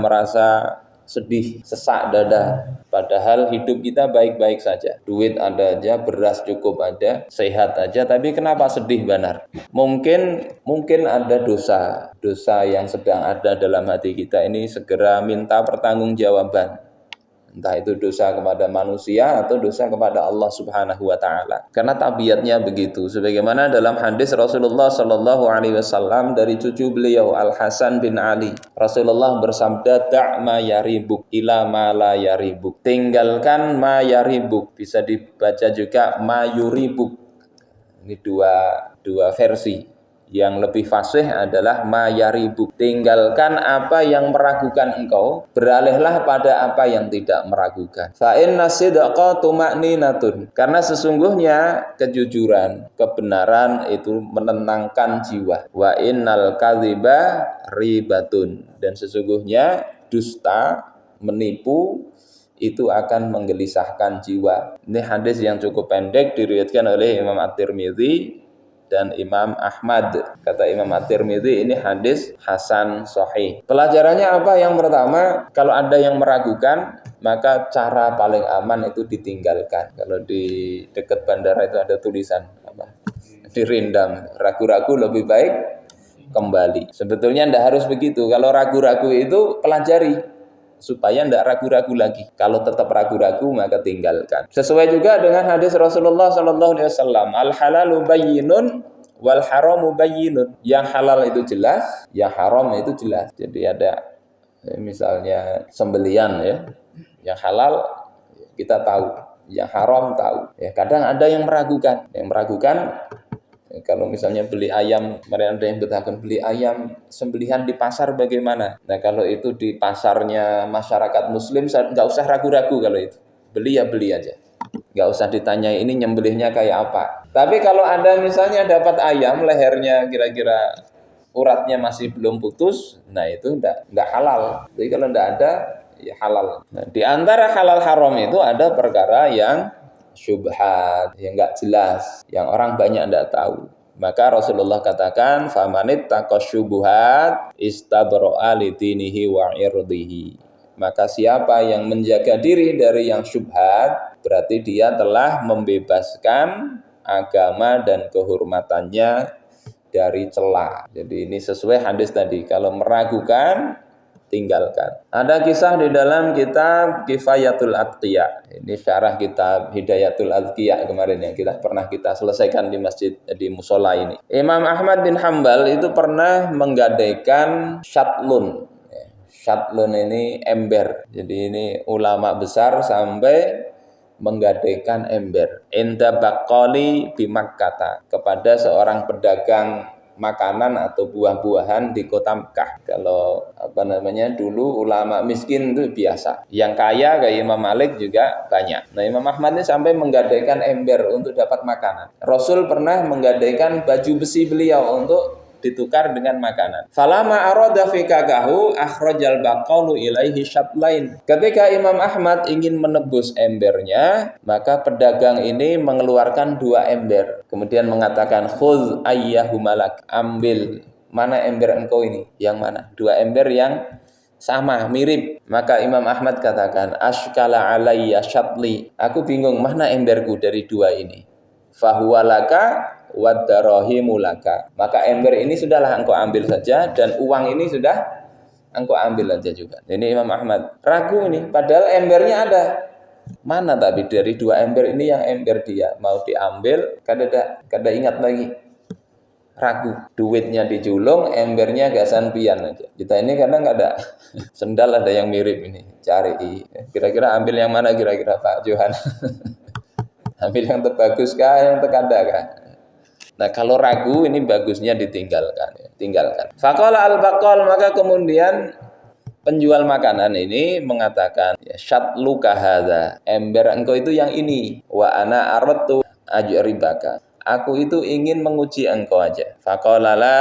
merasa sedih, sesak dada. Padahal hidup kita baik-baik saja. Duit ada aja, beras cukup ada, sehat aja. Tapi kenapa sedih benar? Mungkin ada dosa yang sedang ada dalam hati kita ini segera minta pertanggungjawaban. Entah itu dosa kepada manusia atau dosa kepada Allah Subhanahu wa taala. Karena tabiatnya begitu. Sebagaimana dalam hadis Rasulullah sallallahu alaihi wasallam dari cucu beliau Al Hasan bin Ali. Rasulullah bersabda, "Da' ma yaribuk ila ma la yaribuk." Tinggalkan ma yaribuk. Bisa dibaca juga ma yuribuk. Ini dua versi. Yang lebih fasih adalah ma yaribuk. Tinggalkan apa yang meragukan engkau, beralihlah pada apa yang tidak meragukan. Fa inna sidqa tuma'ninatun. Karena sesungguhnya kejujuran, kebenaran itu menenangkan jiwa. Wa innal kadhiba ribatun. Dan sesungguhnya dusta, menipu itu akan menggelisahkan jiwa. Ini hadis yang cukup pendek diriwayatkan oleh Imam At-Tirmidzi dan Imam Ahmad. Kata Imam At-Tirmidzi ini hadis hasan sahih. Pelajarannya apa? Yang pertama, kalau ada yang meragukan, maka cara paling aman itu ditinggalkan. Kalau di dekat bandara itu ada tulisan apa? Dirindam. Ragu-ragu lebih baik kembali. Sebetulnya tidak harus begitu. Kalau ragu-ragu itu pelajari supaya tidak ragu-ragu lagi. Kalau tetap ragu-ragu maka tinggalkan. Sesuai juga dengan hadis Rasulullah SAW, al halalu bayyinun wal haramu bayyinun. Yang halal itu jelas, yang haram itu jelas. Jadi ada misalnya sembelian ya, yang halal kita tahu, yang haram tahu. Ya, kadang ada yang meragukan, kalau misalnya beli ayam, mereka ada yang bertahan beli ayam sembelihan di pasar bagaimana? Nah kalau itu di pasarnya masyarakat muslim, nggak usah ragu-ragu kalau itu. Beli ya beli aja. Nggak usah ditanya ini nyembelihnya kayak apa. Tapi kalau ada misalnya dapat ayam, lehernya kira-kira uratnya masih belum putus, nah itu nggak halal. Jadi kalau nggak ada, ya halal. Nah, di antara halal haram itu ada perkara yang syubhat, yang enggak jelas, yang orang banyak enggak tahu. Maka Rasulullah katakan, famanit taqasyubuhat istabro'a lidinihi wa irdihi. Maka siapa yang menjaga diri dari yang syubhat, berarti dia telah membebaskan agama dan kehormatannya dari celah. Jadi ini sesuai hadis tadi. Kalau meragukan, tinggalkan. Ada kisah di dalam kitab Kifayatul Atqiya. Ini syarah kitab Hidayatul Atqiya kemarin yang pernah kita selesaikan di masjid di musola ini. Imam Ahmad bin Hambal itu pernah menggadaikan syatlun. Syatlun ini ember. Jadi ini ulama besar sampai menggadaikan ember. Inda baqali bi Makkah, kepada seorang pedagang makanan atau buah-buahan di kota Mekah. Kalau dulu ulama miskin itu biasa. Yang kaya kayak Imam Malik juga banyak. Nah Imam Ahmad ini sampai menggadaikan ember untuk dapat makanan. Rasul pernah menggadaikan baju besi beliau untuk ditukar dengan makanan. Falama arada fikakahu akhrajal baqalu ilaihi syatlain. Ketika Imam Ahmad ingin menebus embernya, maka pedagang ini mengeluarkan 2 ember. Kemudian mengatakan khudz ayyahumalak, ambil mana ember engkau ini? Yang mana? 2 ember yang sama, mirip. Maka Imam Ahmad katakan ashkala alayya syatli. Aku bingung mana emberku dari 2 ini. Fahuwalaka wadarahimulaka. Maka ember ini sudahlah engkau ambil saja dan uang ini sudah engkau ambil aja juga. Ini Imam Ahmad ragu ini, padahal embernya ada. Mana tapi dari 2 ember ini yang ember dia mau diambil, kada ingat lagi. Ragu, duitnya dijulung, embernya gasan pian aja. Kita ini kadang ada sendal ada yang mirip ini, cari. Kira-kira ambil yang mana kira-kira Pak Johan? Ambil yang terbagus kah, yang terkada kah? Nah kalau ragu ini bagusnya ditinggalkan. Tinggalkan. Faqala al-baqal, maka kemudian penjual makanan ini mengatakan, ya syatluka hadza, ember engkau itu yang ini. Wa ana aradtu ajribaka. Aku itu ingin menguji engkau aja. Faqala la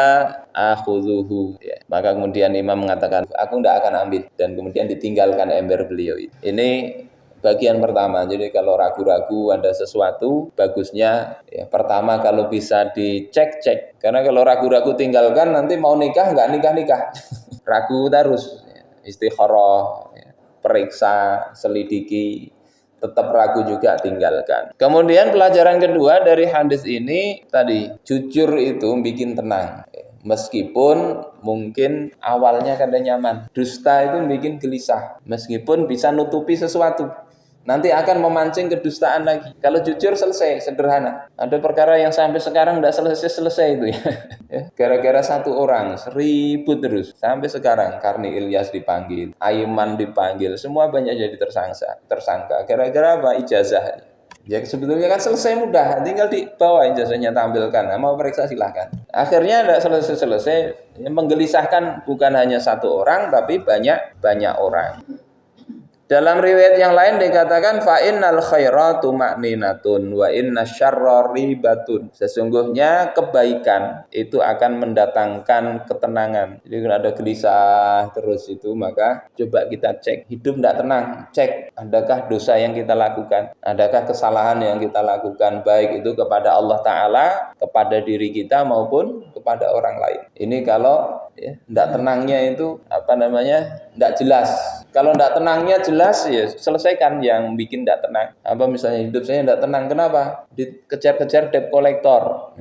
akhudhuhu. Ya. Maka kemudian imam mengatakan, aku tidak akan ambil, dan kemudian ditinggalkan ember beliau itu. Ini bagian pertama. Jadi kalau ragu-ragu ada sesuatu, bagusnya ya pertama kalau bisa dicek-cek. Karena kalau ragu-ragu tinggalkan, nanti mau nikah nggak nikah-nikah. Ragu terus. istikharah, ya, periksa, selidiki. Tetap ragu juga tinggalkan. Kemudian pelajaran kedua dari hadis ini tadi, jujur itu bikin tenang. Meskipun mungkin awalnya kada nyaman. Dusta itu bikin gelisah. Meskipun bisa nutupi sesuatu, nanti akan memancing kedustaan lagi. Kalau jujur selesai, sederhana. Ada perkara yang sampai sekarang tidak selesai-selesai itu ya. Gara-gara satu orang, ribut terus. Sampai sekarang, Karni Ilyas dipanggil, Aiman dipanggil, semua banyak jadi tersangka. Gara-gara apa? Ijazah. Ya sebetulnya kan selesai mudah, tinggal dibawa ijazahnya tampilkan. Nah, mau periksa silahkan. Akhirnya tidak selesai-selesai, menggelisahkan bukan hanya satu orang, tapi banyak orang. Dalam riwayat yang lain dikatakan fa innal khairatu ma'ninatun wa inna syarra ribatun. Sesungguhnya kebaikan itu akan mendatangkan ketenangan. Jadi kalau ada gelisah terus itu, maka coba kita cek, hidup tidak tenang, cek adakah dosa yang kita lakukan, adakah kesalahan yang kita lakukan, baik itu kepada Allah Ta'ala, kepada diri kita maupun kepada orang lain. Ini kalau tidak tenangnya itu tidak jelas. Kalau tidak tenangnya jelas, ya selesaikan yang bikin tidak tenang. Apa misalnya hidup saya tidak tenang, kenapa? Dikejar-kejar debt collector.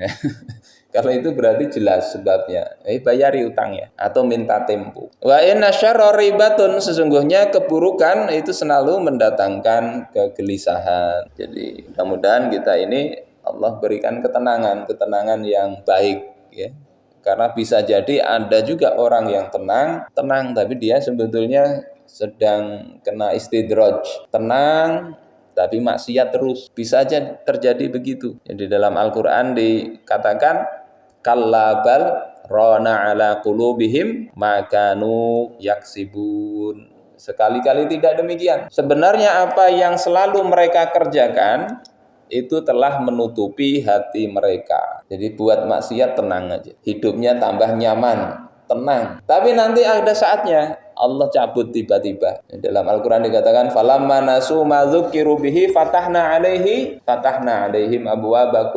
Kalau itu berarti jelas sebabnya. Bayari utangnya atau minta tempo. Wa inna syarra ribatun, sesungguhnya keburukan itu selalu mendatangkan kegelisahan. Jadi mudah-mudahan kita ini Allah berikan ketenangan yang baik, ya. Karena bisa jadi ada juga orang yang tenang tapi dia sebetulnya sedang kena istidraj, tenang tapi maksiat terus. Bisa aja terjadi begitu. Jadi dalam Al-Qur'an dikatakan kallabal rana ala qulubihim makanu yaksibun. Sekali-kali tidak demikian. Sebenarnya apa yang selalu mereka kerjakan itu telah menutupi hati mereka. Jadi buat maksiat tenang aja. Hidupnya tambah nyaman, tenang. Tapi nanti ada saatnya Allah cabut tiba-tiba. Dalam Al-Qur'an dikatakan falamma nasu ma dzukiru bihi fatahna alaihim abwaaba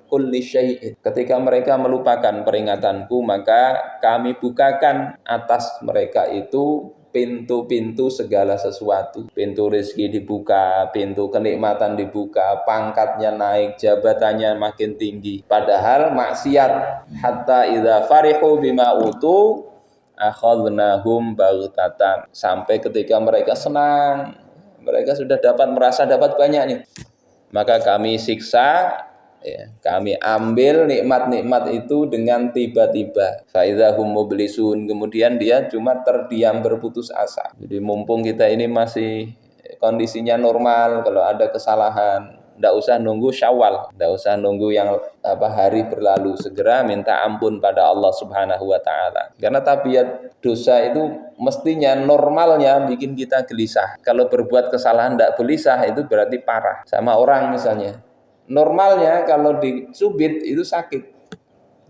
kulli syai'in. Ketika mereka melupakan peringatanku, maka kami bukakan atas mereka itu pintu-pintu segala sesuatu. Pintu rezeki dibuka, pintu kenikmatan dibuka, pangkatnya naik, jabatannya makin tinggi. Padahal maksiat. Hatta idza farihu bima utu akhadnahum baghtatan. Sampai ketika mereka senang, mereka sudah merasa dapat banyak nih, maka kami siksa, kami ambil nikmat-nikmat itu dengan tiba-tiba. Faizahum mublisun, kemudian dia cuma terdiam berputus asa. Jadi mumpung kita ini masih kondisinya normal, kalau ada kesalahan tidak usah nunggu Syawal, tidak usah nunggu yang hari berlalu, segera minta ampun pada Allah Subhanahu wa taala. Karena tabiat dosa itu mestinya normalnya bikin kita gelisah. Kalau berbuat kesalahan tidak gelisah itu berarti parah. Sama orang misalnya, normalnya kalau dicubit itu sakit.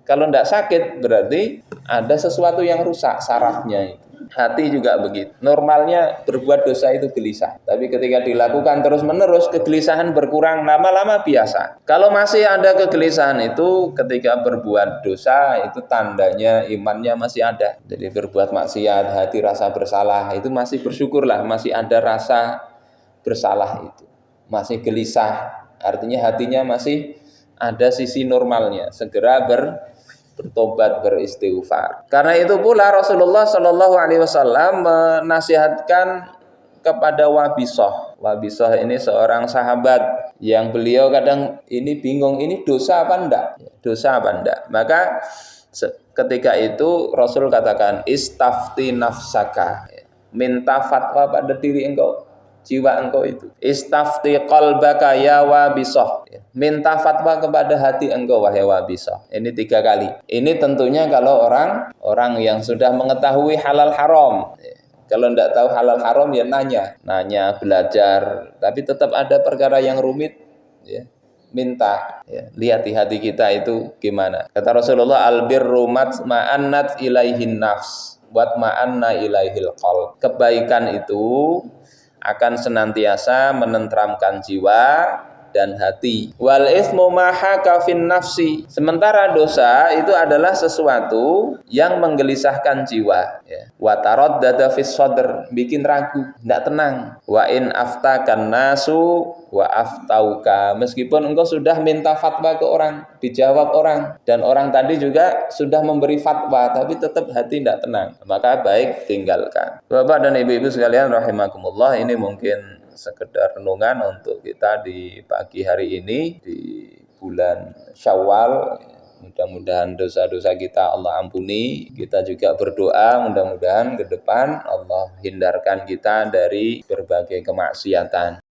Kalau tidak sakit berarti ada sesuatu yang rusak sarafnya itu. Hati juga begitu. Normalnya berbuat dosa itu gelisah. Tapi ketika dilakukan terus-menerus, kegelisahan berkurang, lama-lama biasa. Kalau masih ada kegelisahan itu ketika berbuat dosa, itu tandanya imannya masih ada. Jadi berbuat maksiat, hati rasa bersalah, itu masih bersyukurlah, masih ada rasa bersalah itu. Masih gelisah. Artinya hatinya masih ada sisi normalnya. Segera bertobat, beristighfar. Karena itu pula Rasulullah Shallallahu Alaihi Wasallam menasihatkan kepada Wabisah. Wabisah ini seorang sahabat yang beliau kadang ini bingung, ini dosa apa enggak? Dosa apa enggak? Maka ketika itu Rasul katakan istafti nafsaka, minta fatwa pada diri engkau, jiwa engkau itu. Istafti qalbaka ya Wabisah, minta fatwa kepada hati engkau wahai Wabisah. Ini 3 kali. Ini tentunya kalau orang yang sudah mengetahui halal haram. Kalau tidak tahu halal haram ya nanya, belajar. Tapi tetap ada perkara yang rumit, ya, minta. Lihat di hati kita itu gimana. Kata Rasulullah, albirru ma'annat ilaihin nafs wat ma'anna ilaihil qalb. Kebaikan itu akan senantiasa menenteramkan jiwa dan hati. Wal ismu ma haka fin nafsi. Sementara dosa itu adalah sesuatu yang menggelisahkan jiwa, ya. Wa taraddada fis sadr, bikin ragu, tidak tenang. Wa in aftakan nasu wa aftauka, meskipun engkau sudah minta fatwa ke orang, dijawab orang, dan orang tadi juga sudah memberi fatwa, tapi tetap hati tidak tenang, maka baik tinggalkan. Bapak dan ibu-ibu sekalian rahimakumullah, ini mungkin sekedar renungan untuk kita di pagi hari ini di bulan Syawal. Mudah-mudahan dosa-dosa kita Allah ampuni. Kita juga berdoa mudah-mudahan ke depan Allah hindarkan kita dari berbagai kemaksiatan.